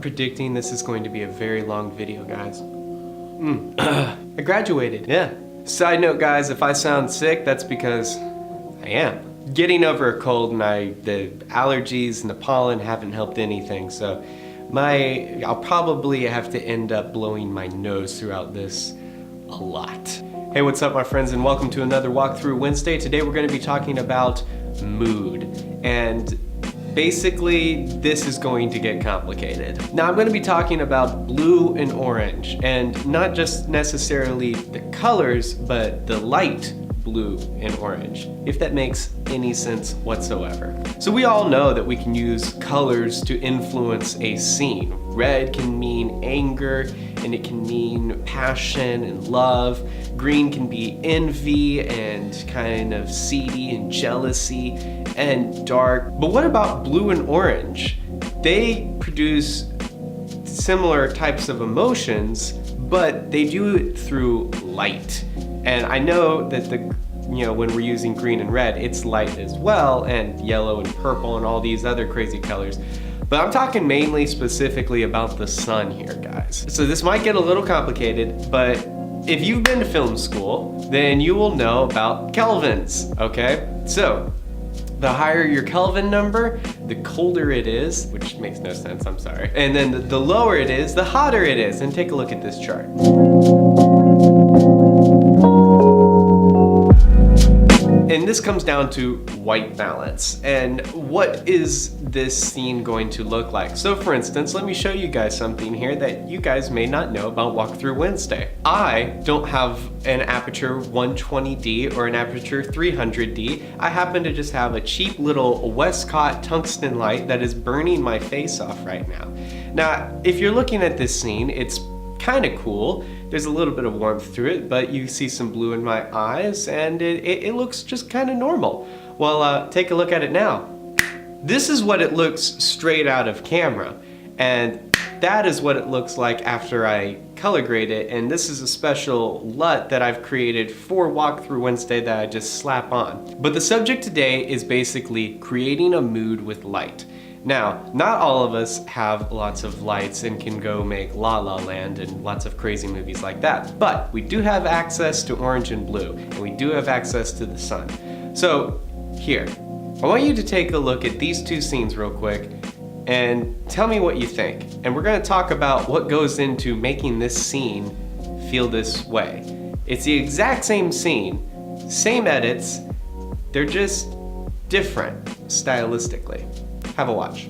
predicting this is going to be a very long video, guys. I graduated, yeah. Side note, guys, if I sound sick, that's because I am. Getting over a cold and the allergies and the pollen haven't helped anything, so I'll probably have to end up blowing my nose throughout this a lot. Hey, what's up, my friends, and welcome to another Walkthrough Wednesday. Today we're going to be talking about mood, and basically this is going to get complicated. Now I'm going to be talking about blue and orange, and not just necessarily the colors, but the light blue and orange, if that makes any sense whatsoever. So we all know that we can use colors to influence a scene. Red can mean anger, and it can mean passion and love. Green can be envy and kind of seedy and jealousy and dark. But what about blue and orange? They produce similar types of emotions, but they do it through light. And I know that when we're using green and red, it's light as well, and yellow and purple and all these other crazy colors. But I'm talking mainly specifically about the sun here, guys. So this might get a little complicated, but if you've been to film school, then you will know about kelvins, okay? So the higher your Kelvin number, the colder it is, which makes no sense, I'm sorry. And then the lower it is, the hotter it is. And take a look at this chart. And this comes down to white balance. And what is this scene going to look like? So for instance, let me show you guys something here that you guys may not know about Walkthrough Wednesday. I don't have an aperture 120D or an aperture 300D. I happen to just have a cheap little Westcott tungsten light that is burning my face off right now. Now, if you're looking at this scene, it's kind of cool. There's a little bit of warmth through it, but you see some blue in my eyes, and it looks just kind of normal. Well, take a look at it now. This is what it looks straight out of camera, and that is what it looks like after I color grade it, and this is a special LUT that I've created for Walkthrough Wednesday that I just slap on. But the subject today is basically creating a mood with light. Now, not all of us have lots of lights and can go make La La Land and lots of crazy movies like that, but we do have access to orange and blue, and we do have access to the sun. So here, I want you to take a look at these two scenes real quick and tell me what you think. And we're gonna talk about what goes into making this scene feel this way. It's the exact same scene, same edits, they're just different stylistically. Have a watch.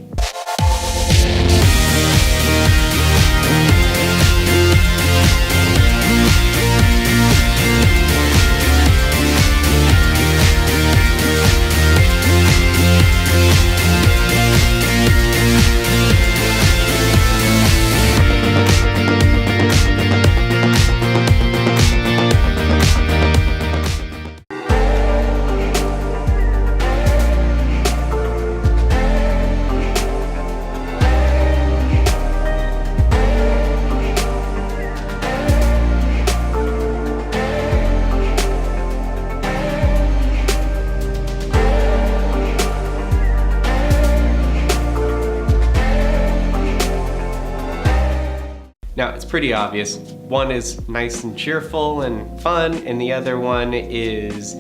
Now, it's pretty obvious. One is nice and cheerful and fun, and the other one is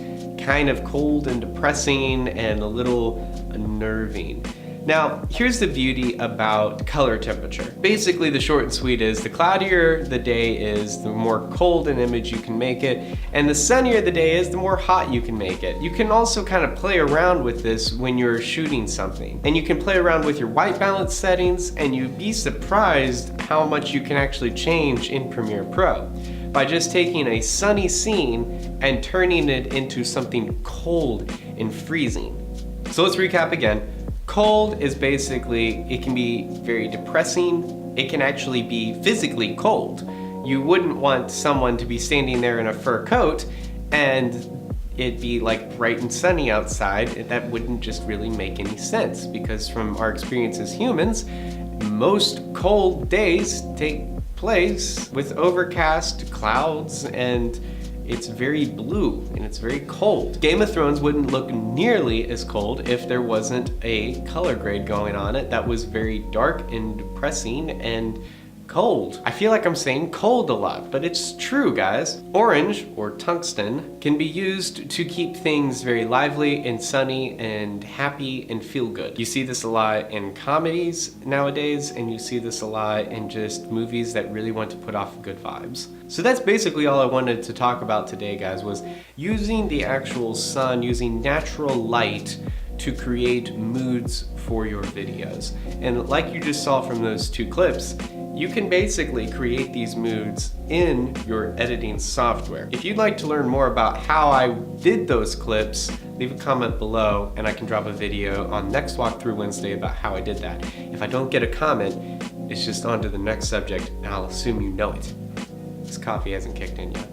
kind of cold and depressing and a little unnerving. Now, here's the beauty about color temperature. Basically, the short and sweet is the cloudier the day is, the more cold an image you can make it, and the sunnier the day is, the more hot you can make it. You can also kind of play around with this when you're shooting something. And you can play around with your white balance settings, and you'd be surprised how much you can actually change in Premiere Pro by just taking a sunny scene and turning it into something cold and freezing. So let's recap again. Cold is basically, it can be very depressing. It can actually be physically cold. You wouldn't want someone to be standing there in a fur coat and it'd be like bright and sunny outside. That wouldn't just really make any sense, because from our experience as humans, most cold days take place with overcast clouds and it's very blue and it's very cold. Game of Thrones wouldn't look nearly as cold if there wasn't a color grade going on it that was very dark and depressing and cold. I feel like I'm saying cold a lot, but it's true, guys. Orange, or tungsten, can be used to keep things very lively and sunny and happy and feel good. You see this a lot in comedies nowadays, and you see this a lot in just movies that really want to put off good vibes. So that's basically all I wanted to talk about today, guys, was using the actual sun, using natural light to create moods for your videos. And like you just saw from those two clips, you can basically create these moods in your editing software. If you'd like to learn more about how I did those clips, leave a comment below and I can drop a video on next walkthrough Wednesday about how I did that. If I don't get a comment, it's just on to the next subject and I'll assume you know it. This coffee hasn't kicked in yet.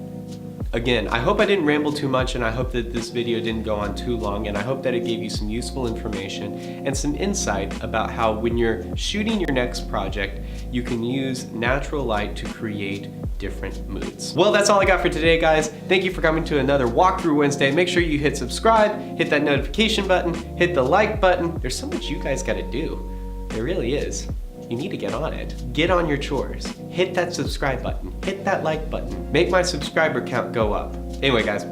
Again, I hope I didn't ramble too much, and I hope that this video didn't go on too long, and I hope that it gave you some useful information and some insight about how when you're shooting your next project, you can use natural light to create different moods. Well, that's all I got for today, guys. Thank you for coming to another Walkthrough Wednesday. Make sure you hit subscribe, hit that notification button, hit the like button. There's so much you guys gotta do. There really is. You need to get on it. Get on your chores. Hit that subscribe button. Hit that like button. Make my subscriber count go up. Anyway, guys,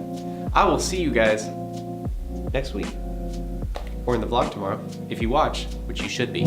I will see you guys next week. Or in the vlog tomorrow, if you watch, which you should be.